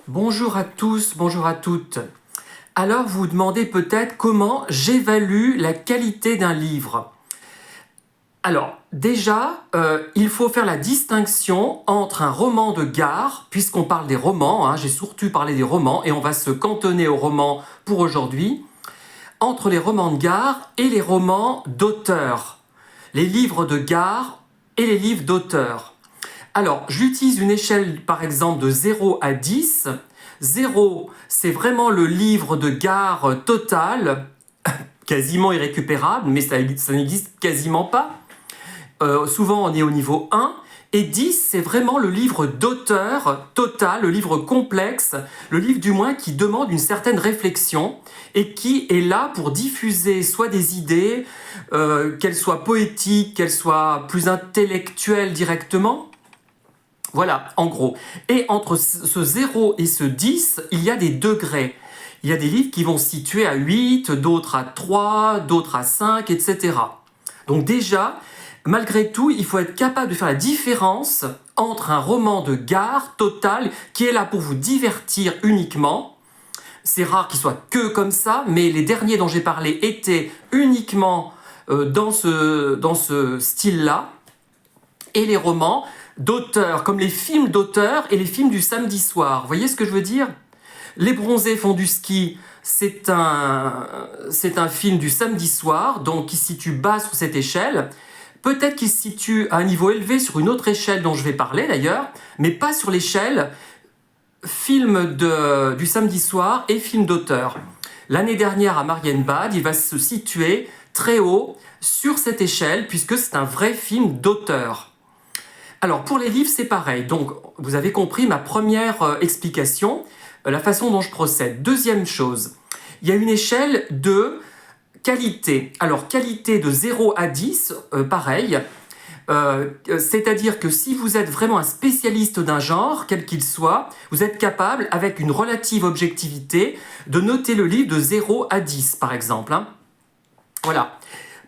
Bonjour à tous, bonjour à toutes. Alors vous vous demandez peut-être comment j'évalue la qualité d'un livre. Alors déjà, il faut faire la distinction entre un roman de gare, puisqu'on parle des romans, j'ai surtout parlé des romans, et on va se cantonner aux romans pour aujourd'hui, entre les romans de gare et les romans d'auteur, les livres de gare et les livres d'auteur. Alors, j'utilise une échelle, par exemple, de 0 à 10. 0, c'est vraiment le livre de gare total, quasiment irrécupérable, mais ça n'existe quasiment pas. Souvent, on est au niveau 1. Et 10, c'est vraiment le livre d'auteur total, le livre complexe, le livre du moins qui demande une certaine réflexion et qui est là pour diffuser soit des idées, qu'elles soient poétiques, qu'elles soient plus intellectuelles directement. Voilà, en gros. Et entre ce 0 et ce 10, il y a des degrés. Il y a des livres qui vont se situer à 8, d'autres à 3, d'autres à 5, etc. Donc déjà, malgré tout, il faut être capable de faire la différence entre un roman de gare total qui est là pour vous divertir uniquement. C'est rare qu'il soit que comme ça, mais les derniers dont j'ai parlé étaient uniquement dans ce style-là. Et les romans d'auteur, comme les films d'auteur et les films du samedi soir. Vous voyez ce que je veux dire? Les bronzés font du ski, c'est un film du samedi soir, donc qui se situe bas sur cette échelle. Peut-être qu'il se situe à un niveau élevé sur une autre échelle dont je vais parler d'ailleurs, mais pas sur l'échelle film du samedi soir et film d'auteur. L'année dernière à Marienbad, il va se situer très haut sur cette échelle puisque c'est un vrai film d'auteur. Alors pour les livres, c'est pareil. Donc vous avez compris ma première explication, la façon dont je procède. Deuxième chose, il y a une échelle de qualité. Alors qualité de 0 à 10, pareil. C'est-à-dire que si vous êtes vraiment un spécialiste d'un genre, quel qu'il soit, vous êtes capable, avec une relative objectivité, de noter le livre de 0 à 10, par exemple. Voilà.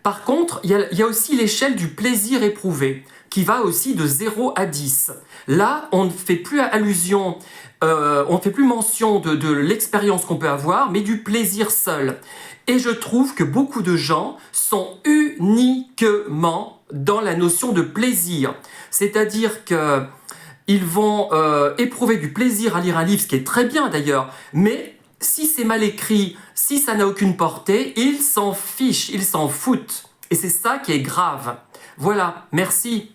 Par contre, il y a aussi l'échelle du plaisir éprouvé, qui va aussi de 0 à 10. Là, on ne fait plus allusion, on ne fait plus mention de l'expérience qu'on peut avoir, mais du plaisir seul. Et je trouve que beaucoup de gens sont uniquement dans la notion de plaisir. C'est-à-dire que ils vont éprouver du plaisir à lire un livre, ce qui est très bien d'ailleurs, mais si c'est mal écrit, si ça n'a aucune portée, ils s'en fichent, ils s'en foutent. Et c'est ça qui est grave. Voilà, merci.